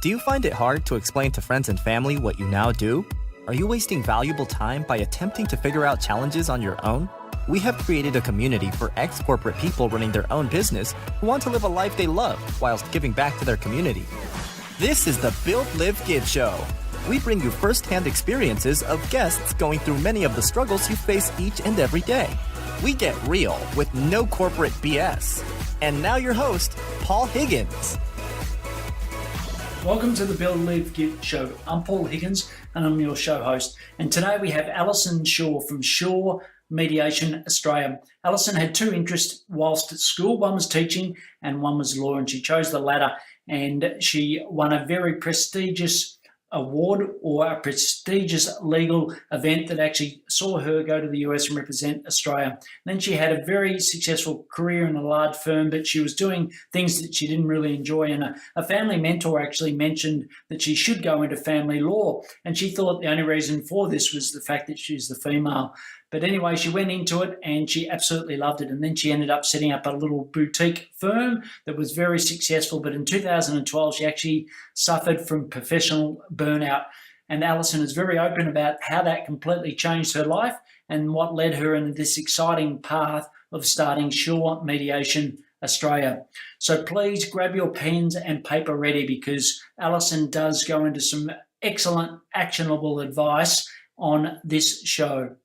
Do you find it hard to explain to friends and family what you now do? Are you wasting valuable time by attempting to figure out challenges on your own? We have created a community for ex-corporate people running their own business who want to live a life they love whilst giving back to their community. This is the Build, Live, Give show. We bring you first-hand experiences of guests going through many of the struggles you face each and every day. We get real with no corporate BS. And now your host, Paul Higgins. Welcome to the Build, Live, Give show. I'm Paul Higgins and I'm your show host. And today we have Alison Sh from Sh Mediation Australia. Alison had two interests whilst at school. One was teaching and one was law, and she chose the latter. And she won a very prestigious award, or a prestigious legal event that actually saw her go to the US and represent Australia. Then she had a very successful career in a large firm, but she was doing things that she didn't really enjoy. And a family mentor actually mentioned that she should go into family law. And she thought the only reason for this was the fact that she's the female. But anyway, she went into it and she absolutely loved it. And then she ended up setting up a little boutique firm that was very successful. But in 2012, she actually suffered from professional burnout. And Alison is very open about how that completely changed her life and what led her into this exciting path of starting Sh Mediation Australia. So please grab your pens and paper ready, because Alison does go into some excellent actionable advice on this show.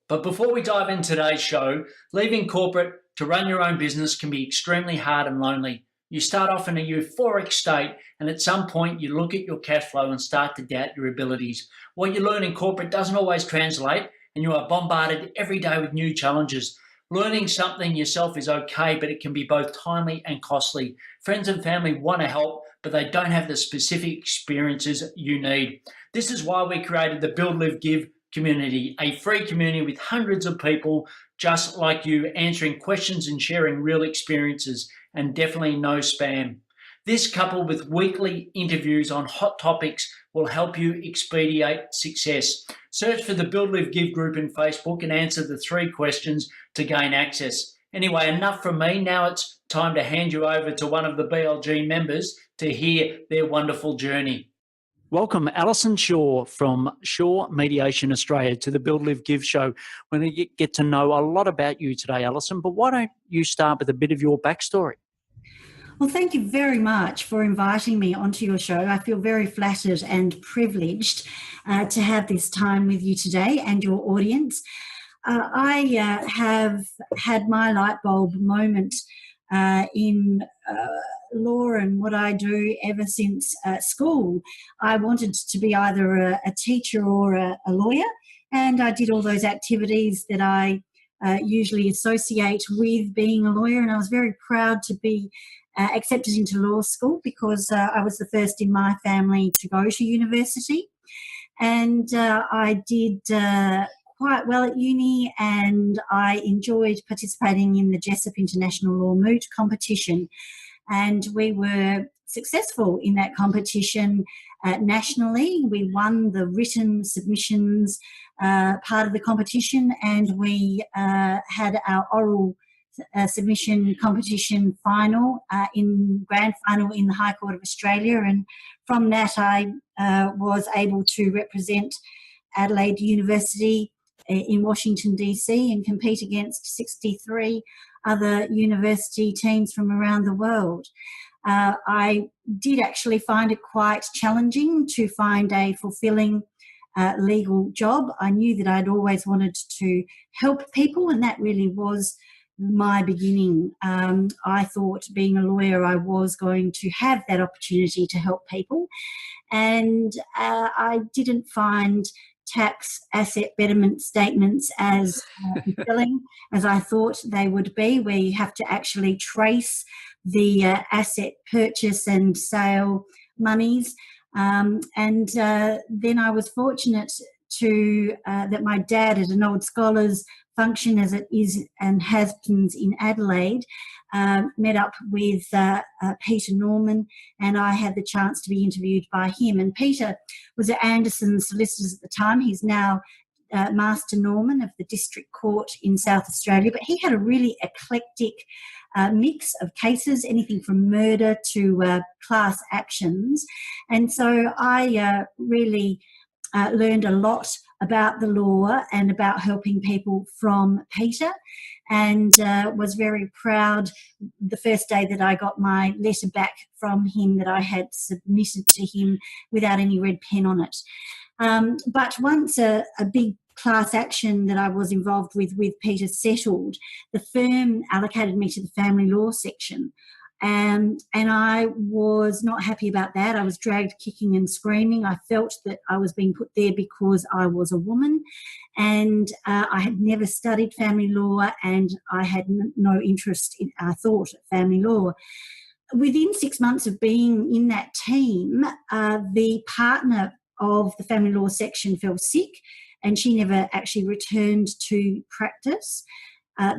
But before we dive into today's show, leaving corporate to run your own business can be extremely hard and lonely. You start off in a euphoric state, and at some point you look at your cash flow and start to doubt your abilities. What you learn in corporate doesn't always translate, and you are bombarded every day with new challenges. Learning something yourself is okay, but it can be both timely and costly. Friends and family want to help, but they don't have the specific experiences you need. This is why we created the Build, Live, Give community, a free community with hundreds of people just like you, answering questions and sharing real experiences, and definitely no spam. This, coupled with weekly interviews on hot topics, will help you expedite success. Search for the Build, Live, Give group in Facebook and answer the 3 questions to gain access. Anyway, enough from me. Now it's time to hand you over to one of the BLG members to hear their wonderful journey. Welcome, Alison Sh from Sh Mediation Australia, to the Build, Live, Give show. We're going to get to know a lot about you today, Alison, but why don't you start with a bit of your backstory? Well, thank you very much for inviting me onto your show. I feel very flattered and privileged to have this time with you today and your audience. I have had my light bulb moment in law and what I do ever since school. I wanted to be either a teacher or a lawyer, and I did all those activities that I usually associate with being a lawyer, and I was very proud to be accepted into law school because I was the first in my family to go to university, and I did quite well at uni, and I enjoyed participating in the Jessup International Law Moot competition. And we were successful in that competition nationally. We won the written submissions part of the competition, and we had our oral submission competition final grand final in the High Court of Australia. And from that I was able to represent Adelaide University in Washington DC and compete against 63 other university teams from around the world. I did actually find it quite challenging to find a fulfilling legal job. I knew that I'd always wanted to help people, and that really was my beginning. I thought being a lawyer I was going to have that opportunity to help people, and I didn't find tax asset betterment statements as fulfilling as I thought they would be, where you have to actually trace the asset purchase and sale monies. And then I was fortunate to that my dad at an old scholars function, as it is and has been in Adelaide, met up with Peter Norman, and I had the chance to be interviewed by him. And Peter was at Anderson Solicitors at the time. He's now Master Norman of the District Court in South Australia, but he had a really eclectic mix of cases, anything from murder to class actions. And so I really learned a lot about the law and about helping people from Peter, and was very proud the first day that I got my letter back from him that I had submitted to him without any red pen on it. But once a big class action that I was involved with Peter settled, the firm allocated me to the family law section. And I was not happy about that. I was dragged kicking and screaming. I felt that I was being put there because I was a woman, and I had never studied family law, and I had no interest in thought of family law. Within 6 months of being in that team, the partner of the family law section fell sick, and she never actually returned to practice.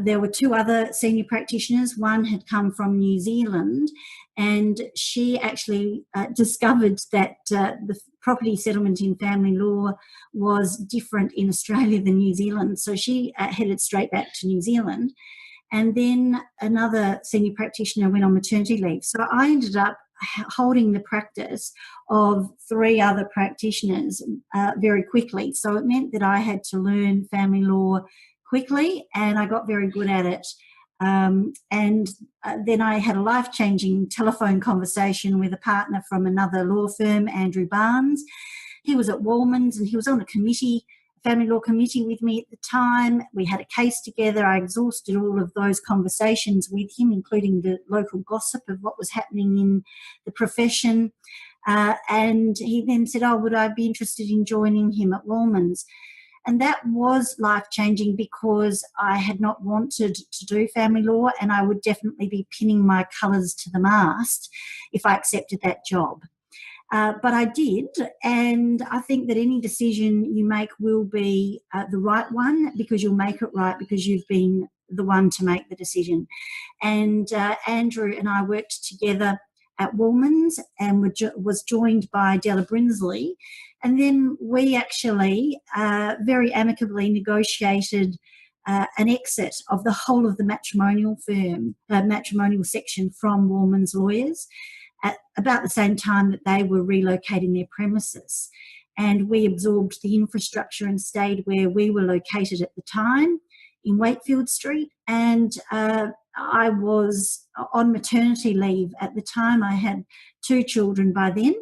There were 2 other senior practitioners. One had come from New Zealand, and she actually discovered that the property settlement in family law was different in Australia than New Zealand. So she headed straight back to New Zealand. And then another senior practitioner went on maternity leave. So I ended up holding the practice of 3 other practitioners very quickly. So it meant that I had to learn family law quickly, and I got very good at it. Then I had a life-changing telephone conversation with a partner from another law firm, Andrew Barnes. He was at Wallmans, and he was on a committee, a family law committee with me at the time. We had a case together. I exhausted all of those conversations with him, including the local gossip of what was happening in the profession. And he then said, would I be interested in joining him at Wallmans? And that was life-changing because I had not wanted to do family law, and I would definitely be pinning my colours to the mast if I accepted that job. But I did, and I think that any decision you make will be the right one, because you'll make it right because you've been the one to make the decision. And Andrew and I worked together at Wallmans and was joined by Della Brinsley. And then we actually very amicably negotiated an exit of the whole of the matrimonial section from Wallmans lawyers at about the same time that they were relocating their premises. And we absorbed the infrastructure and stayed where we were located at the time, in Wakefield Street. And I was on maternity leave at the time. I had 2 children by then.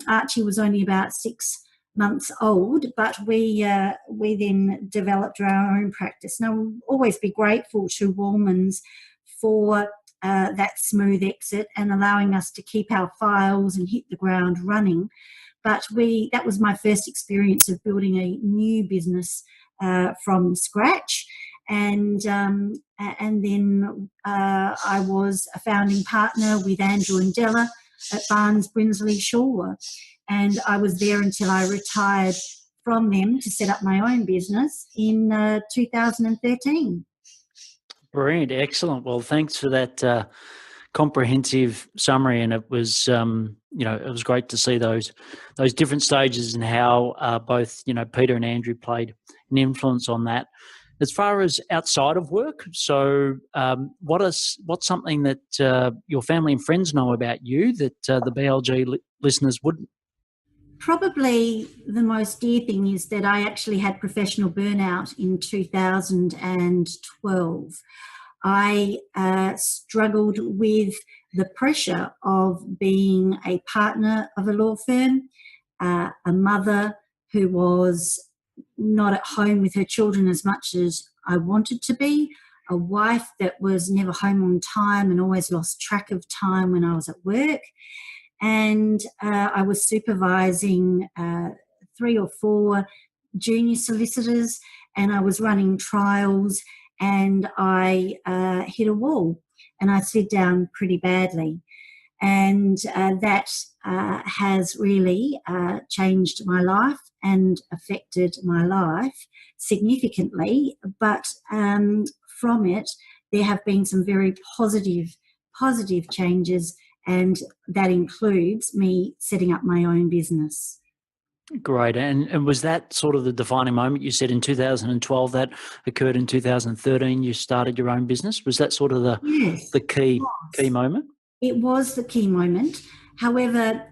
Archie was only about 6 months old, but we then developed our own practice. Now, we'll always be grateful to Wallmans for that smooth exit and allowing us to keep our files and hit the ground running. But that was my first experience of building a new business from scratch. And then I was a founding partner with Andrew and Della at Barnes, Brinsley, Shaw. And I was there until I retired from them to set up my own business in 2013. Brilliant. Excellent. Well, thanks for that comprehensive summary. And it was, it was great to see those different stages and how both, Peter and Andrew played an influence on that. As far as outside of work, so what's something that your family and friends know about you that the BLG listeners wouldn't? Probably the most dear thing is that I actually had professional burnout in 2012. I struggled with the pressure of being a partner of a law firm, a mother who was not at home with her children as much as I wanted to be, a wife that was never home on time and always lost track of time when I was at work. And I was supervising 3 or 4 junior solicitors, and I was running trials, and I hit a wall and I slid down pretty badly. And that has really changed my life and affected my life significantly. But from it, there have been some very positive changes, and that includes me setting up my own business. Great. And was that sort of the defining moment? You said in 2012, that occurred in 2013, you started your own business. Was that sort of Yes, the it key was. moment? It was the key moment. However,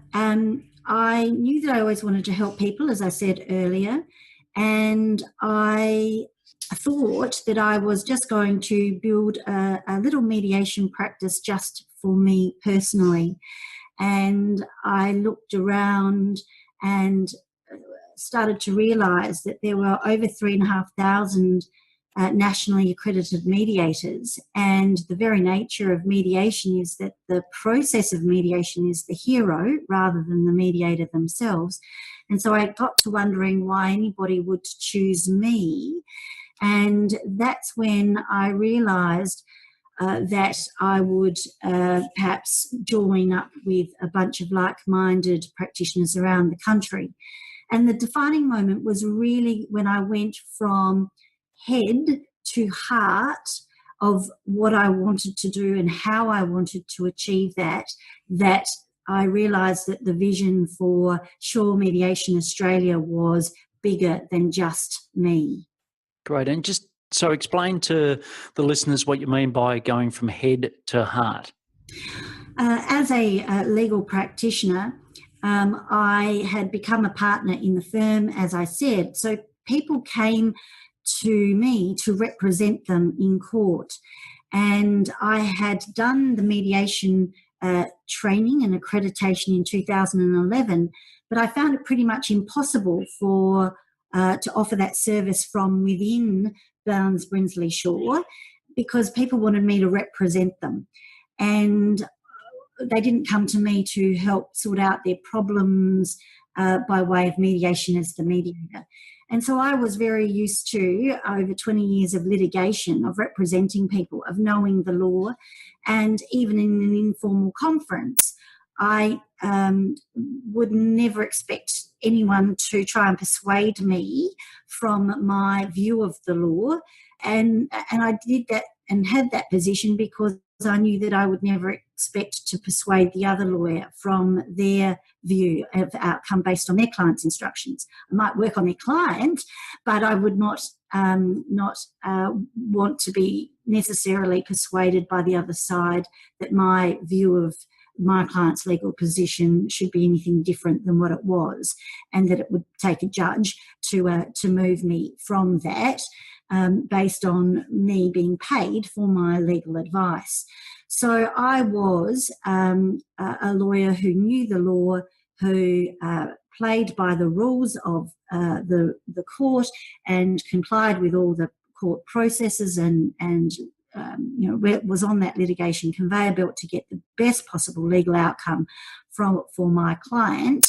I knew that I always wanted to help people, as I said earlier, and I thought that I was just going to build a little mediation practice just for me personally. And I looked around and started to realise that there were over 3,500 nationally accredited mediators, and the very nature of mediation is that the process of mediation is the hero rather than the mediator themselves. And so I got to wondering why anybody would choose me, and that's when I realised that I would perhaps join up with a bunch of like-minded practitioners around the country. And the defining moment was really when I went from head to heart of what I wanted to do and how I wanted to achieve that I realised that the vision for Shaw Mediation Australia was bigger than just me. Great. And just so explain to the listeners what you mean by going from head to heart. As a legal practitioner, I had become a partner in the firm, as I said. So people came to me to represent them in court. And I had done the mediation training and accreditation in 2011, but I found it pretty much impossible to offer that service from within Barnes Brinsley Shaw because people wanted me to represent them. And they didn't come to me to help sort out their problems by way of mediation as the mediator. And so I was very used to, over 20 years of litigation, of representing people, of knowing the law, and even in an informal conference, I would never expect anyone to try and persuade me from my view of the law. And I did that and had that position because I knew that I would never expect to persuade the other lawyer from their view of outcome based on their client's instructions. I might work on their client, but I would not want to be necessarily persuaded by the other side that my view of my client's legal position should be anything different than what it was, and that it would take a judge to move me from that based on me being paid for my legal advice. So I was a lawyer who knew the law, who played by the rules of the court and complied with all the court processes and was on that litigation conveyor belt to get the best possible legal outcome for my client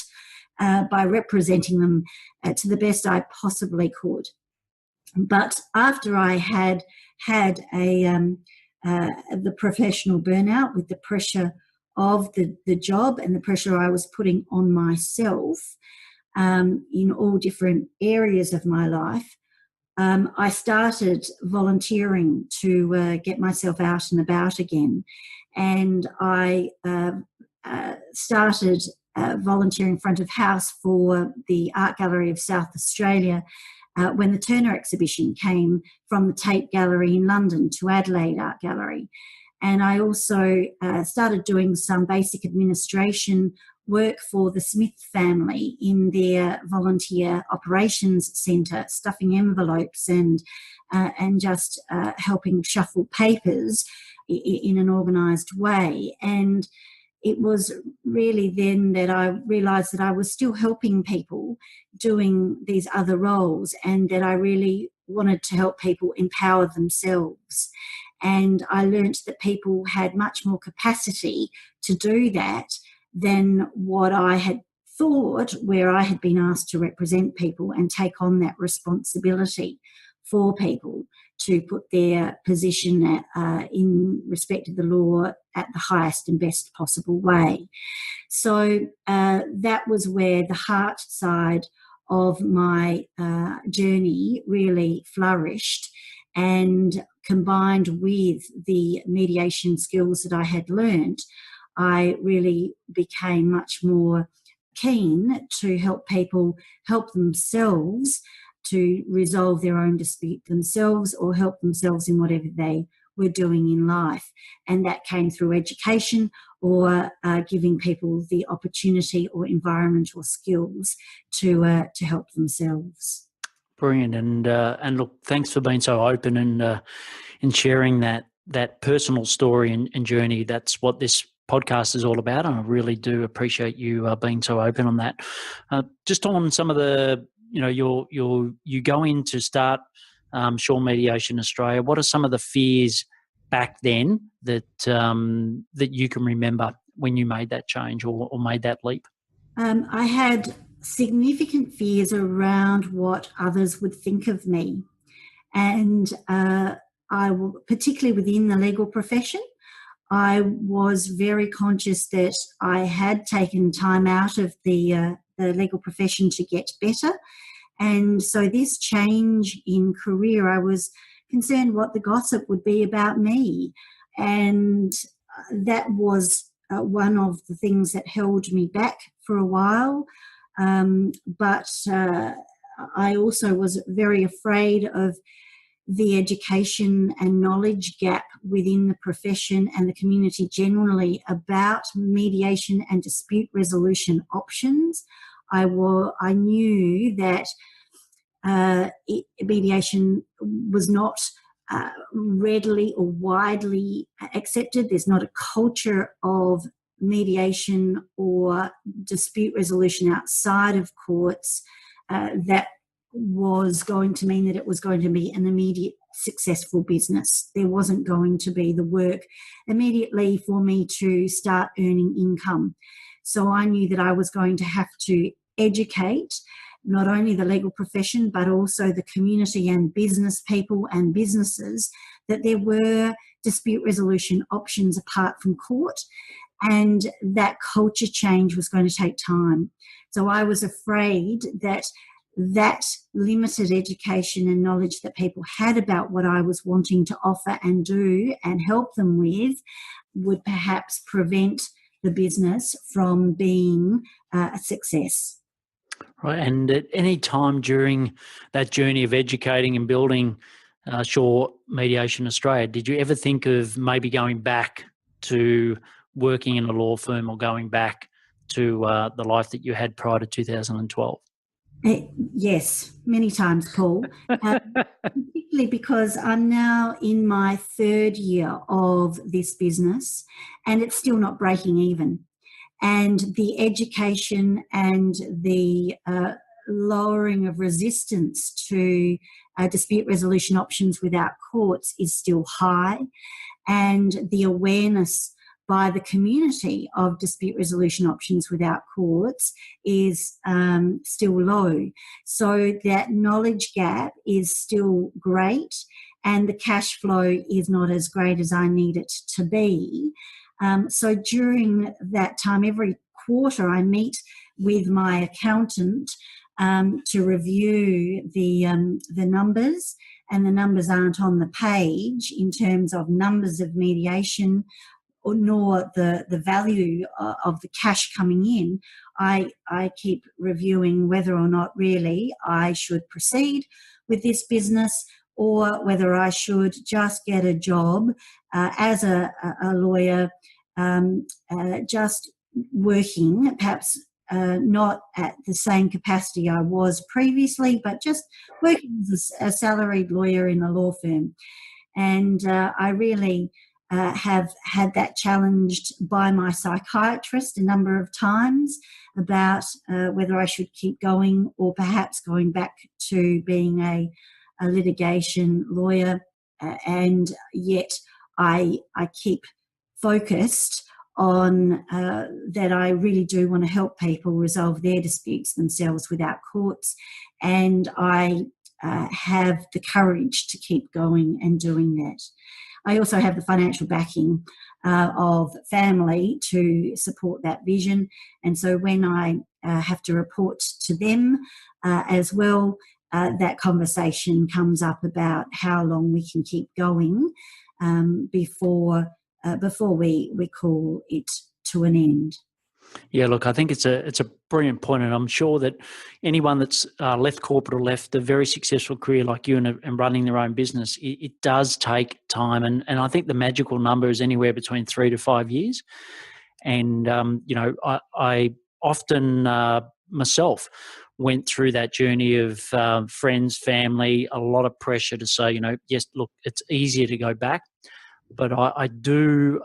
by representing them to the best I possibly could. But after I had the professional burnout with the pressure of the job and the pressure I was putting on myself in all different areas of my life, I started volunteering to get myself out and about again. And I started volunteering front of house for the Art Gallery of South Australia when the Turner exhibition came from the Tate Gallery in London to Adelaide Art Gallery. And I also started doing some basic administration work for the Smith family in their volunteer operations centre, stuffing envelopes and just helping shuffle papers in an organised way. And it was really then that I realised that I was still helping people doing these other roles, and that I really wanted to help people empower themselves. And I learnt that people had much more capacity to do that than what I had thought, where I had been asked to represent people and take on that responsibility for people to put their position in respect of the law at the highest and best possible way. So that was where the heart side of my journey really flourished, and combined with the mediation skills that I had learnt, I really became much more keen to help people help themselves to resolve their own dispute themselves or help themselves in whatever they were doing in life. And that came through education or giving people the opportunity or environment or skills to help themselves. Brilliant, and look, thanks for being so open and sharing that personal story and journey. That's what this podcast is all about, and I really do appreciate you being so open on that. Just on some of the, you go in to start Shaw Mediation Australia. What are some of the fears back then that you can remember when you made that change or made that leap? I had significant fears around what others would think of me, and particularly within the legal profession, I was very conscious that I had taken time out of the legal profession to get better. And so this change in career, I was concerned what the gossip would be about me. And that was one of the things that held me back for a while. But I also was very afraid of the education and knowledge gap within the profession and the community generally about mediation and dispute resolution options. I knew that mediation was not readily or widely accepted. There's not a culture of mediation or dispute resolution outside of courts that was going to mean that it was going to be an immediate successful business. There wasn't going to be the work immediately for me to start earning income. So I knew that I was going to have to educate not only the legal profession but also the community and business people and businesses that there were dispute resolution options apart from court, and that culture change was going to take time. So I was afraid that limited education and knowledge that people had about what I was wanting to offer and do and help them with would perhaps prevent the business from being a success. Right, and at any time during that journey of educating and building Shaw Mediation Australia, did you ever think of maybe going back to working in a law firm or going back to the life that you had prior to 2012? Yes, many times, Paul, particularly because I'm now in my third year of this business and it's still not breaking even. And the education and the lowering of resistance to dispute resolution options without courts is still high, and the awareness by the community of dispute resolution options without courts is still low. So that knowledge gap is still great and the cash flow is not as great as I need it to be. So during that time, every quarter I meet with my accountant to review the numbers, and the numbers aren't on the page in terms of numbers of mediation nor the value of the cash coming in. I keep reviewing whether or not really I should proceed with this business or whether I should just get a job as a lawyer, just working, perhaps not at the same capacity I was previously, but just working as a salaried lawyer in a law firm. And I really have had that challenged by my psychiatrist a number of times about whether I should keep going or perhaps going back to being a litigation lawyer. And yet I keep focused on that I really do want to help people resolve their disputes themselves without courts. And I have the courage to keep going and doing that. I also have the financial backing of family to support that vision. And so when I have to report to them as well, that conversation comes up about how long we can keep going before we call it to an end. Yeah, look, I think it's a brilliant point, and I'm sure that anyone that's left corporate or left a very successful career like you and running their own business, it does take time, and I think the magical number is anywhere between 3 to 5 years. And I often myself went through that journey of friends, family, a lot of pressure to say, yes, look, it's easier to go back, but I do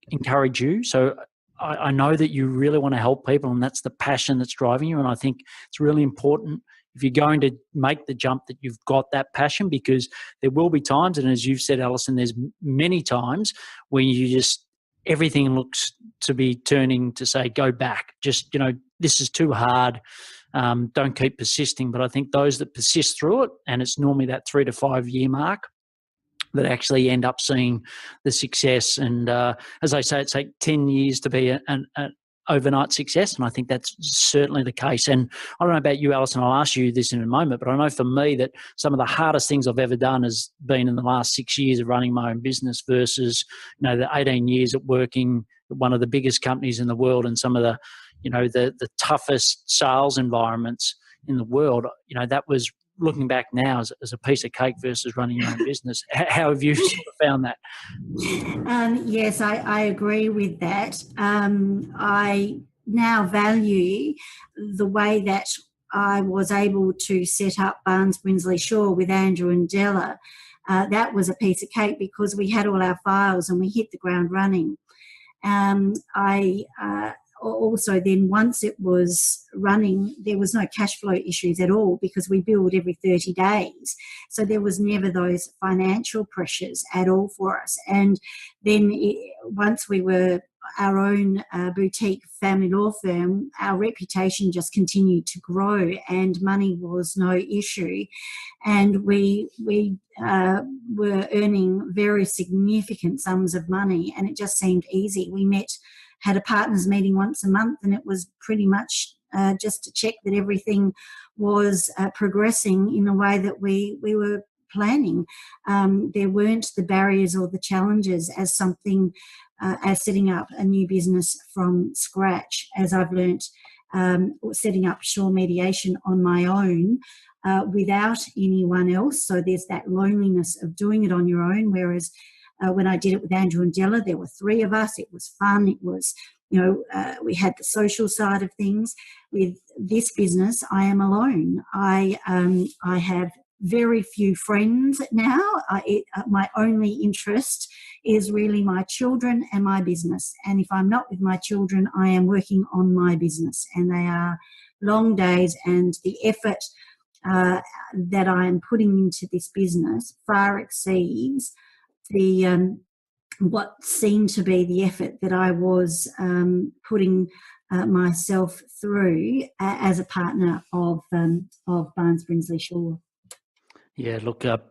encourage you. So I know that you really want to help people, and that's the passion that's driving you. And I think it's really important if you're going to make the jump that you've got that passion, because there will be times, and as you've said, Alison, there's many times when you just everything looks to be turning to say, go back. Just, this is too hard. Don't keep persisting. But I think those that persist through it, and it's normally that 3 to 5 year mark, that actually end up seeing the success. And as I say, it takes 10 years to be an overnight success, and I think that's certainly the case. And I don't know about you, Alison, I'll ask you this in a moment, but I know for me that some of the hardest things I've ever done has been in the last 6 years of running my own business versus, the 18 years at working at one of the biggest companies in the world and some of the, the toughest sales environments in the world. That was, looking back now, as a piece of cake versus running your own business. How have you sort of found that? Yes, I agree with that. I now value the way that I was able to set up Barnes Brinsley Shaw with Andrew and Della. That was a piece of cake because we had all our files and we hit the ground running. I also then, once it was running, there was no cash flow issues at all because we billed every 30 days. So there was never those financial pressures at all for us. And then once we were our own boutique family law firm, our reputation just continued to grow and money was no issue. And we were earning very significant sums of money, and it just seemed easy. We had a partners meeting once a month, and it was pretty much just to check that everything was progressing in the way that we were planning. There weren't the barriers or the challenges as setting up a new business from scratch, as I've learnt setting up Shaw Mediation on my own without anyone else. So there's that loneliness of doing it on your own, whereas when I did it with Andrew and Della, there were 3 of us. It was fun. It was, we had the social side of things. With this business, I am alone. I have very few friends now. My only interest is really my children and my business. And if I'm not with my children, I am working on my business. And they are long days, and the effort that I am putting into this business far exceeds what seemed to be the effort that I was putting myself through as a partner of Barnes Brinsley Shaw. Yeah, look, that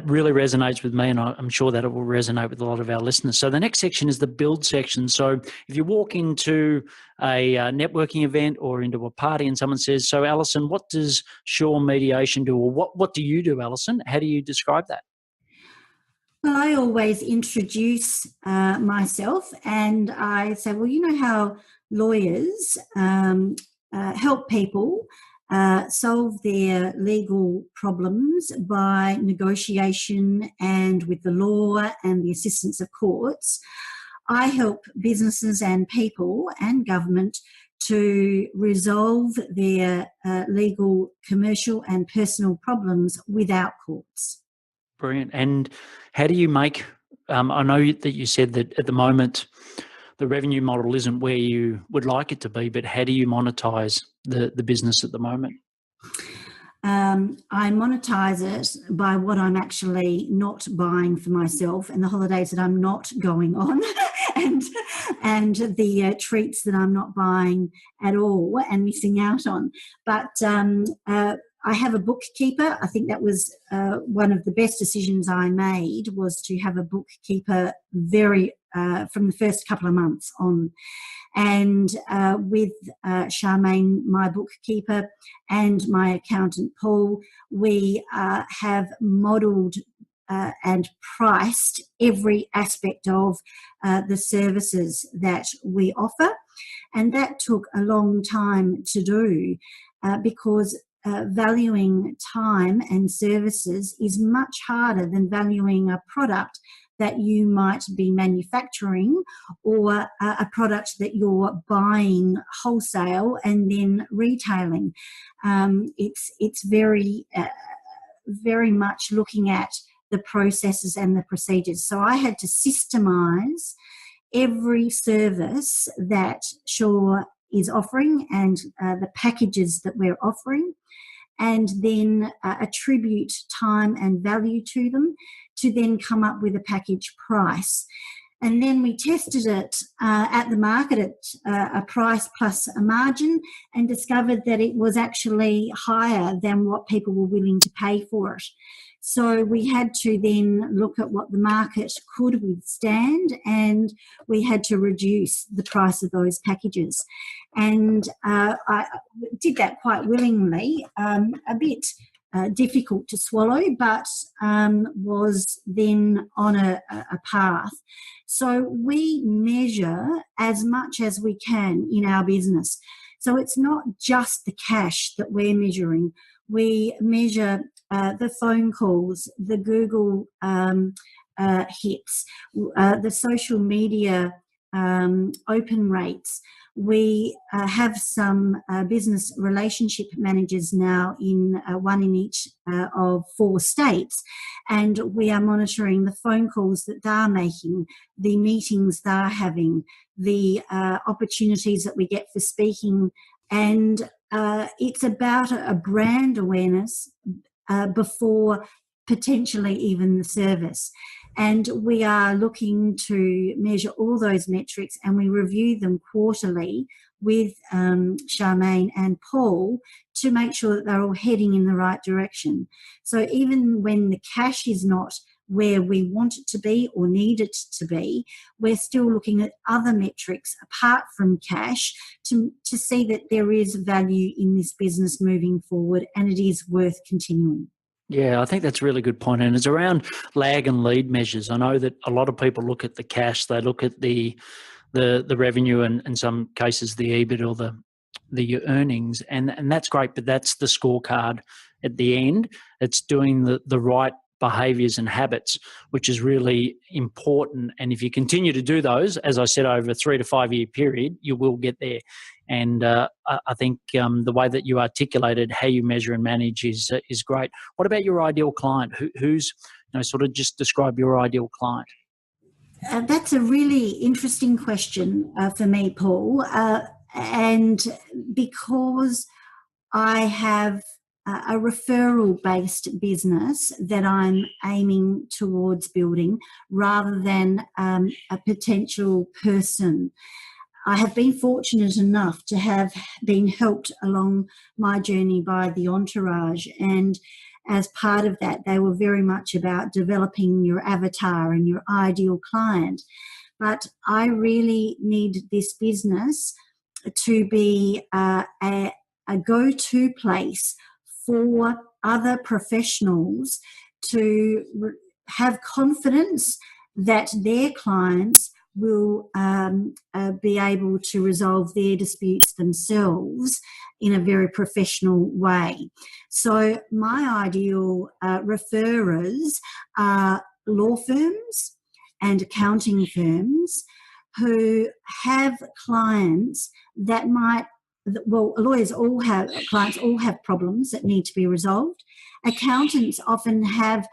really resonates with me, and I'm sure that it will resonate with a lot of our listeners. So the next section is the build section. So if you walk into a networking event or into a party and someone says, so Alison, what does Shaw Mediation do? Or what do you do, Alison? How do you describe that? Well, I always introduce myself, and I say, well, you know how lawyers help people solve their legal problems by negotiation and with the law and the assistance of courts. I help businesses and people and government to resolve their legal, commercial and personal problems without courts. Brilliant. And how do you make, I know that you said that at the moment the revenue model isn't where you would like it to be, but how do you monetize the business at the moment? I monetize it by what I'm actually not buying for myself and the holidays that I'm not going on and the treats that I'm not buying at all and missing out on. But I have a bookkeeper. I think that was one of the best decisions I made, was to have a bookkeeper from the first couple of months on. And with Charmaine, my bookkeeper, and my accountant, Paul, we have modelled and priced every aspect of the services that we offer. And that took a long time to do because valuing time and services is much harder than valuing a product that you might be manufacturing or a product that you're buying wholesale and then retailing. It's very, very much looking at the processes and the procedures. So I had to systemize every service that Shaw is offering and the packages that we're offering, and then attribute time and value to them to then come up with a package price. And then we tested it at the market at a price plus a margin and discovered that it was actually higher than what people were willing to pay for it. So we had to then look at what the market could withstand, and we had to reduce the price of those packages. And I did that quite willingly, a bit difficult to swallow, but was then on a path. So we measure as much as we can in our business. So it's not just the cash that we're measuring. We measure the phone calls, the Google hits, the social media open rates. We have some business relationship managers now in one in each of 4 states, and we are monitoring the phone calls that they're making, the meetings they're having, the opportunities that we get for speaking, and it's about a brand awareness before potentially even the service. And we are looking to measure all those metrics, and we review them quarterly with Charmaine and Paul to make sure that they're all heading in the right direction. So even when the cash is not where we want it to be or need it to be, we're still looking at other metrics apart from cash to see that there is value in this business moving forward, and it is worth continuing. Yeah, I think that's a really good point. And it's around lag and lead measures. I know that a lot of people look at the cash, they look at the revenue, and in some cases the EBIT or the earnings, and that's great, but that's the scorecard at the end. It's doing the right behaviours and habits, which is really important. And if you continue to do those, as I said, over a 3 to 5 year period, you will get there. And I think the way that you articulated how you measure and manage is great. What about your ideal client? Who's, sort of just describe your ideal client? That's a really interesting question for me, Paul. And because I have a referral-based business that I'm aiming towards building rather than a potential person. I have been fortunate enough to have been helped along my journey by the entourage, and as part of that, they were very much about developing your avatar and your ideal client. But I really need this business to be a go-to place for other professionals to have confidence that their clients will be able to resolve their disputes themselves in a very professional way. So my ideal referrers are law firms and accounting firms who have clients that might, well, clients all have problems that need to be resolved. Accountants often have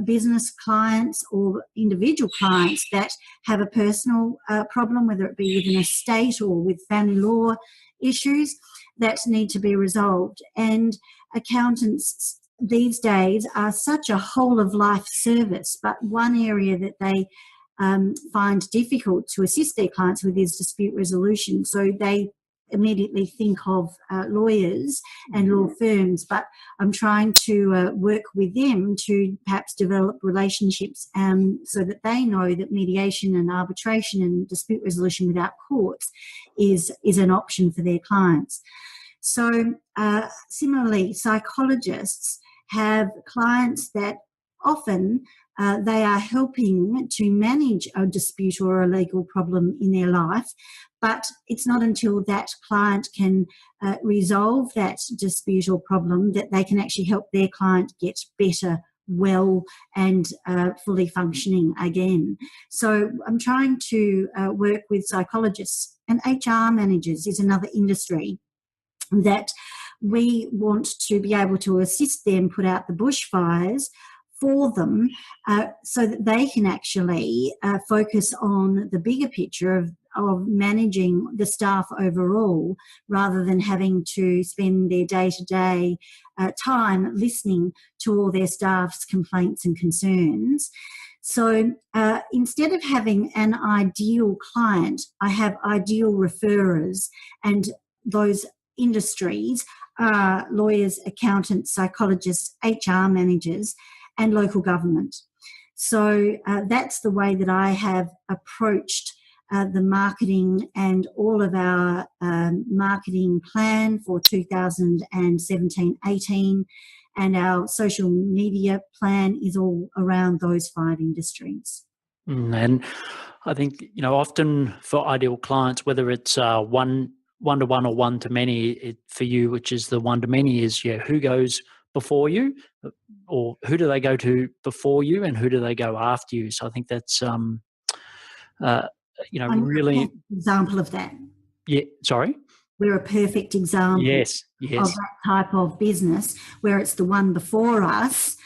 business clients or individual clients that have a personal problem, whether it be with an estate or with family law issues that need to be resolved. And accountants these days are such a whole of life service, but one area that they find difficult to assist their clients with is dispute resolution. So they immediately think of lawyers and law firms, but I'm trying to work with them to perhaps develop relationships so that they know that mediation and arbitration and dispute resolution without courts is an option for their clients. So similarly, psychologists have clients that often they are helping to manage a dispute or a legal problem in their life, but it's not until that client can resolve that dispute or problem that they can actually help their client get better, well, and fully functioning again. So I'm trying to work with psychologists, and HR managers is another industry that we want to be able to assist them put out the bushfires for them, so that they can actually focus on the bigger picture of managing the staff overall, rather than having to spend their day-to-day time listening to all their staff's complaints and concerns. So instead of having an ideal client, I have ideal referrers, and those industries are lawyers, accountants, psychologists, HR managers, and local government. So that's the way that I have approached the marketing and all of our marketing plan for 2017-18, and our social media plan is all around those 5 industries. And I think, often for ideal clients, whether it's one-to-one or one-to-many, for you, which is the one-to-many, is who goes before you, or who do they go to before you, and who do they go after you? So I think that's really an example of that. Yeah, sorry. We're a perfect example Yes. of that type of business, where it's the one before us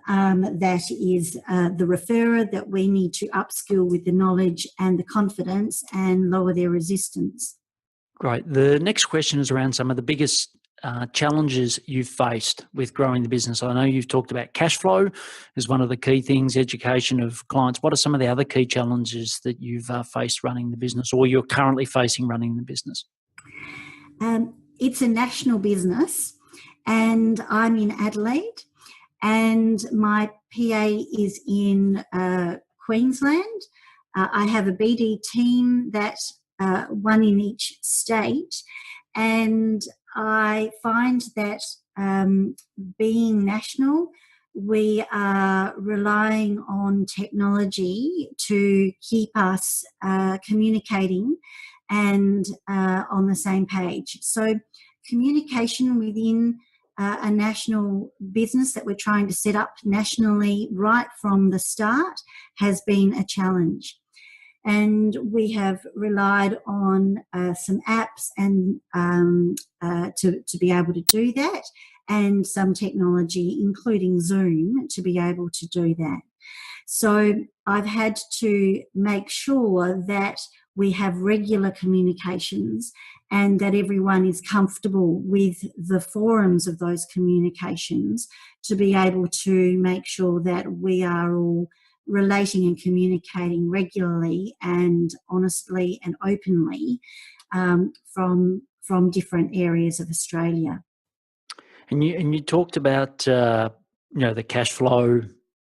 that is the referrer that we need to upskill with the knowledge and the confidence and lower their resistance. Great. The next question is around some of the biggest challenges you've faced with growing the business. I know you've talked about cash flow as one of the key things, education of clients. What are some of the other key challenges that you've faced running the business, or you're currently facing running the business? It's a national business, and I'm in Adelaide, and my PA is in Queensland. I have a BD team that one in each state, and I find that being national, we are relying on technology to keep us communicating and on the same page. So communication within a national business that we're trying to set up nationally right from the start has been a challenge. And we have relied on some apps and to be able to do that, and some technology, including Zoom, to be able to do that. So I've had to make sure that we have regular communications and that everyone is comfortable with the forums of those communications, to be able to make sure that we are all relating and communicating regularly and honestly and openly from different areas of Australia. And you talked about the cash flow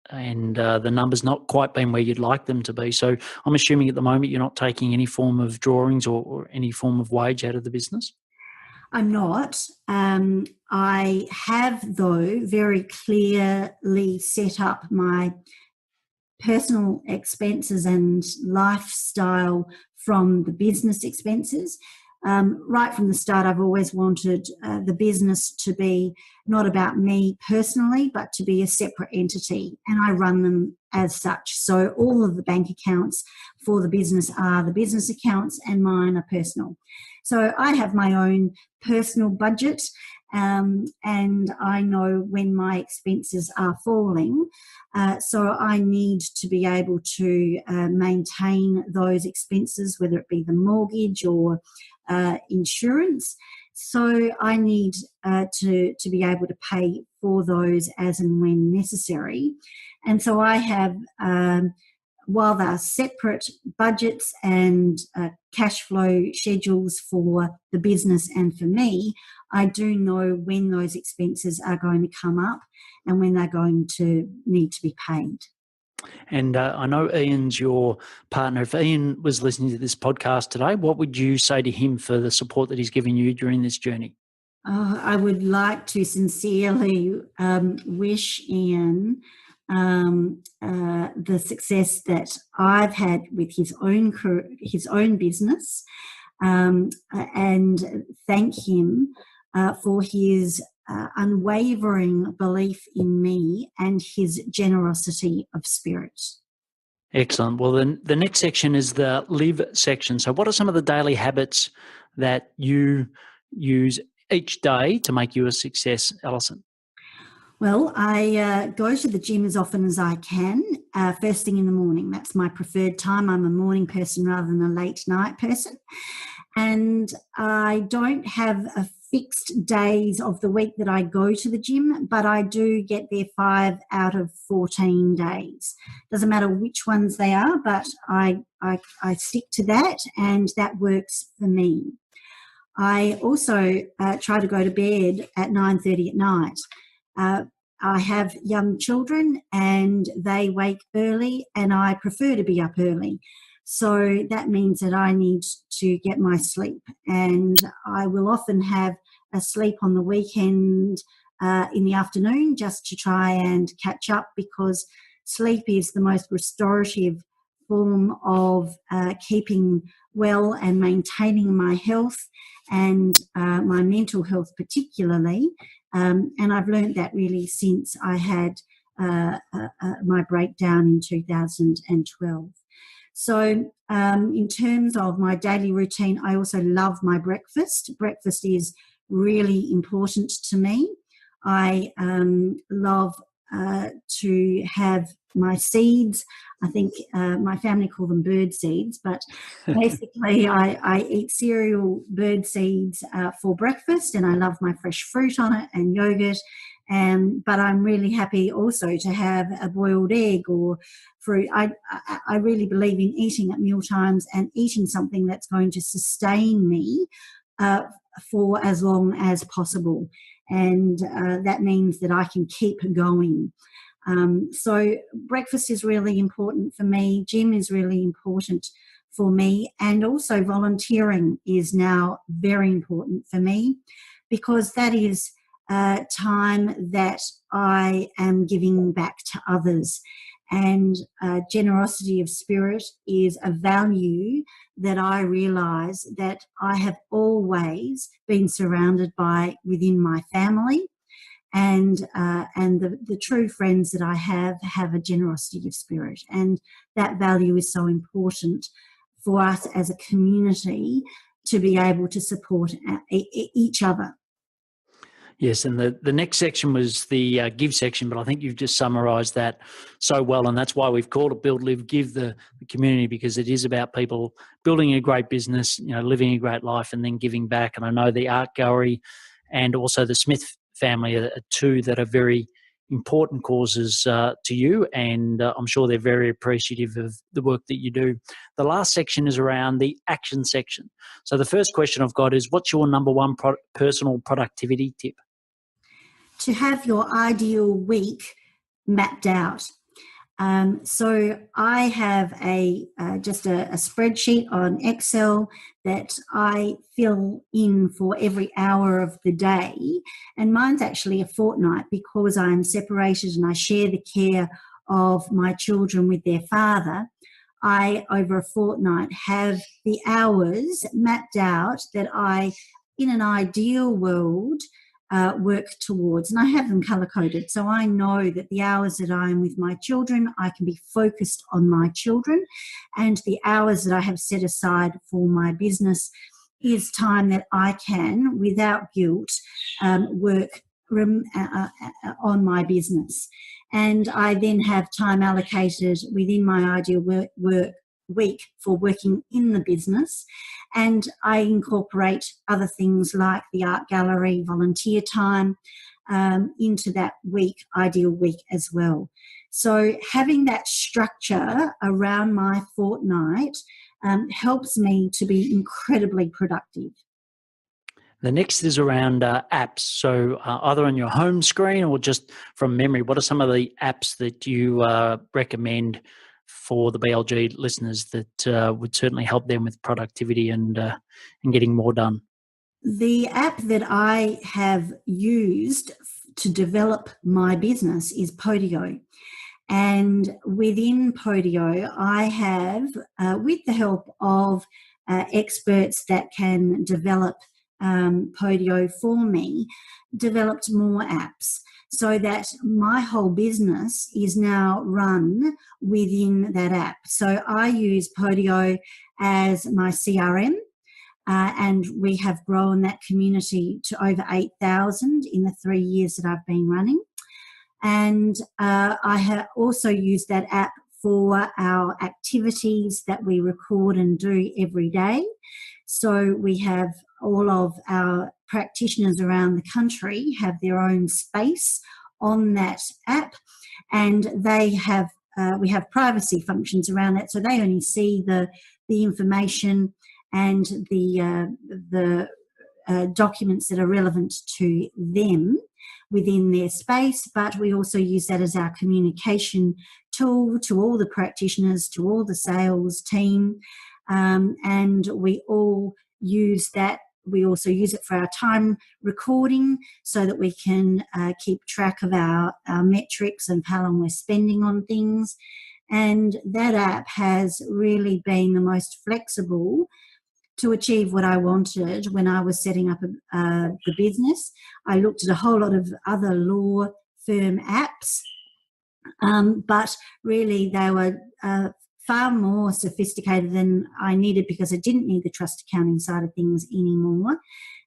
and the numbers not quite being where you'd like them to be. So I'm assuming at the moment you're not taking any form of drawings or any form of wage out of the business? I'm not. I have, though, very clearly set up my personal expenses and lifestyle from the business expenses. Right from the start, I've always wanted the business to be not about me personally, but to be a separate entity, and I run them as such. So all of the bank accounts for the business are the business accounts, and mine are personal. So I have my own personal budget, and I know when my expenses are falling. So I need to be able to maintain those expenses, whether it be the mortgage or insurance. So I need to be able to pay for those as and when necessary. And so I have, while they're separate budgets and cash flow schedules for the business and for me, I do know when those expenses are going to come up and when they're going to need to be paid. And I know Ian's your partner. If Ian was listening to this podcast today, what would you say to him for the support that he's given you during this journey? I would like to sincerely wish Ian the success that I've had with his own business, and thank him for his unwavering belief in me and his generosity of spirit. Excellent. Well, then the next section is the live section. So what are some of the daily habits that you use each day to make you a success, Alison? Well, I go to the gym as often as I can, first thing in the morning. That's my preferred time. I'm a morning person rather than a late night person. And I don't have a fixed days of the week that I go to the gym, but I do get there 5 out of 14 days. Doesn't matter which ones they are, but I stick to that, and that works for me. I also try to go to bed at 9:30 at night. I have young children and they wake early, and I prefer to be up early. So that means that I need to get my sleep, and I will often have a sleep on the weekend in the afternoon just to try and catch up, because sleep is the most restorative form of keeping well and maintaining my health and my mental health particularly. And I've learned that really since I had my breakdown in 2012. So in terms of my daily routine, I also love my breakfast. Breakfast is really important to me. I love to have my seeds. I think my family call them bird seeds, but basically I eat cereal bird seeds for breakfast, and I love my fresh fruit on it and yogurt. But I'm really happy also to have a boiled egg or fruit. I really believe in eating at meal times and eating something that's going to sustain me for as long as possible. And that means that I can keep going. So breakfast is really important for me. Gym is really important for me. And also volunteering is now very important for me, because that is time that I am giving back to others. And generosity of spirit is a value that I realise that I have always been surrounded by within my family, and the true friends that I have a generosity of spirit, and that value is so important for us as a community to be able to support each other. Yes, and the next section was the give section, but I think you've just summarised that so well, and that's why we've called it Build, Live, Give the community, because it is about people building a great business, living a great life, and then giving back. And I know the art gallery and also the Smith family are two that are very important causes to you, and I'm sure they're very appreciative of the work that you do. The last section is around the action section. So the first question I've got is, what's your number one personal productivity tip? To have your ideal week mapped out. So I have just a spreadsheet on Excel that I fill in for every hour of the day, and mine's actually a fortnight, because I'm separated and I share the care of my children with their father. I, over a fortnight, have the hours mapped out that I, in an ideal world, work towards, and I have them color-coded, so I know that the hours that I'm with my children, I can be focused on my children, and the hours that I have set aside for my business is time that I can, without guilt, work on my business. And I then have time allocated within my ideal work week for working in the business, and I incorporate other things like the art gallery, volunteer time into that ideal week as well. So having that structure around my fortnight helps me to be incredibly productive. The next is around apps. So either on your home screen or just from memory, what are some of the apps that you recommend for the BLG listeners that would certainly help them with productivity and getting more done? The app that I have used to develop my business is Podio. And within Podio, I have, with the help of experts that can develop Podio for me, developed more apps so that my whole business is now run within that app. So I use Podio as my CRM, and we have grown that community to over 8,000 in the 3 years that I've been running. And I have also used that app for our activities that we record and do every day. So we have all of our practitioners around the country have their own space on that app, and they have we have privacy functions around that, so they only see the information and the documents that are relevant to them within their space. But we also use that as our communication tool to all the practitioners, to all the sales team, and we all use that. We also use it for our time recording so that we can keep track of our metrics and how long we're spending on things. And that app has really been the most flexible to achieve what I wanted when I was setting up the business. I looked at a whole lot of other law firm apps, but really they were far more sophisticated than I needed because I didn't need the trust accounting side of things anymore.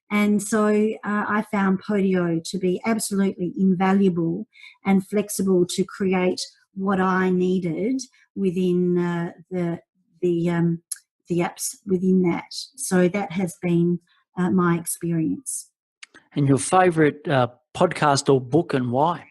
And so I found Podio to be absolutely invaluable and flexible to create what I needed within the apps within that. So that has been my experience. And your favourite podcast or book, and why?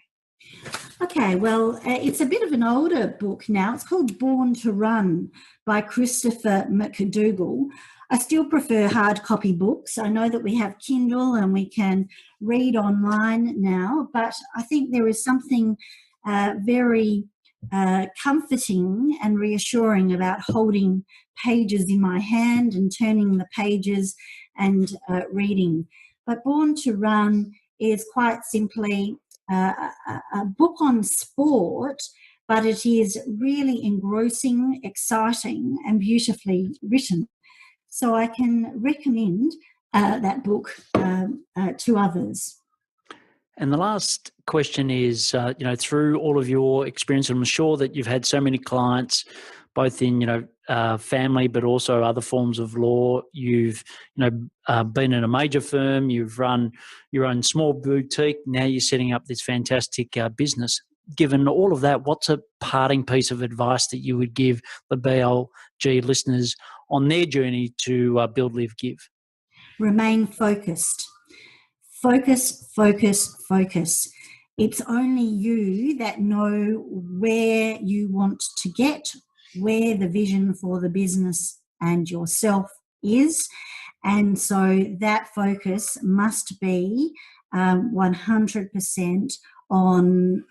Okay, well, it's a bit of an older book now. It's called Born to Run by Christopher McDougall. I still prefer hard copy books. I know that we have Kindle and we can read online now, but I think there is something very comforting and reassuring about holding pages in my hand and turning the pages and reading. But Born to Run is quite simply a book on sport, but it is really engrossing, exciting, and beautifully written. So I can recommend that book to others. And the last question is, through all of your experience, I'm sure that you've had so many clients, both in, family, but also other forms of law. You've, been in a major firm, you've run your own small boutique, now you're setting up this fantastic business. Given all of that, what's a parting piece of advice that you would give the BLG listeners on their journey to Build, Live, Give? Remain focused. Focus, focus, focus. It's only you that know where you want to get, where the vision for the business and yourself is. And so that focus must be 100% on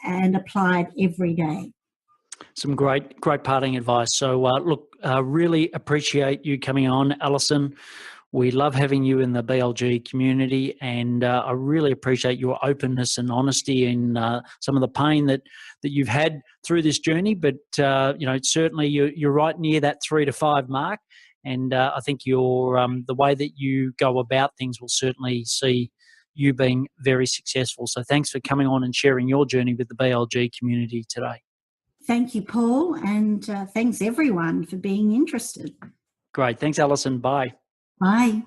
and applied every day. Some great parting advice. So really appreciate you coming on, Alison. We love having you in the BLG community, and I really appreciate your openness and honesty in some of the pain that you've had through this journey. But certainly you're right near that 3 to 5 mark, and I think the way that you go about things will certainly see you being very successful. So thanks for coming on and sharing your journey with the BLG community today. Thank you, Paul, and thanks everyone for being interested. Great. Thanks, Alison. Bye. Bye.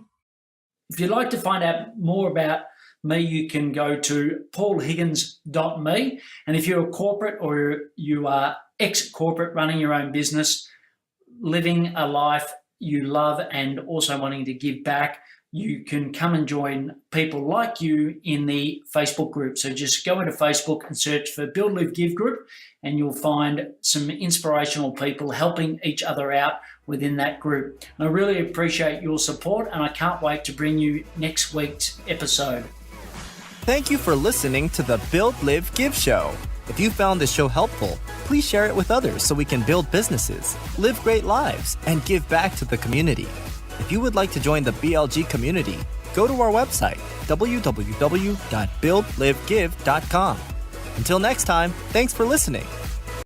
If you'd like to find out more about me, you can go to paulhiggins.me. And if you're a corporate or you are ex-corporate running your own business, living a life you love and also wanting to give back, you can come and join people like you in the Facebook group. So just go into Facebook and search for Build, Live, Give group, and you'll find some inspirational people helping each other out within that group. And I really appreciate your support, and I can't wait to bring you next week's episode. Thank you for listening to the Build, Live, Give show. If you found this show helpful, please share it with others so we can build businesses, live great lives, and give back to the community. If you would like to join the BLG community, go to our website, www.buildlivegive.com. Until next time, thanks for listening.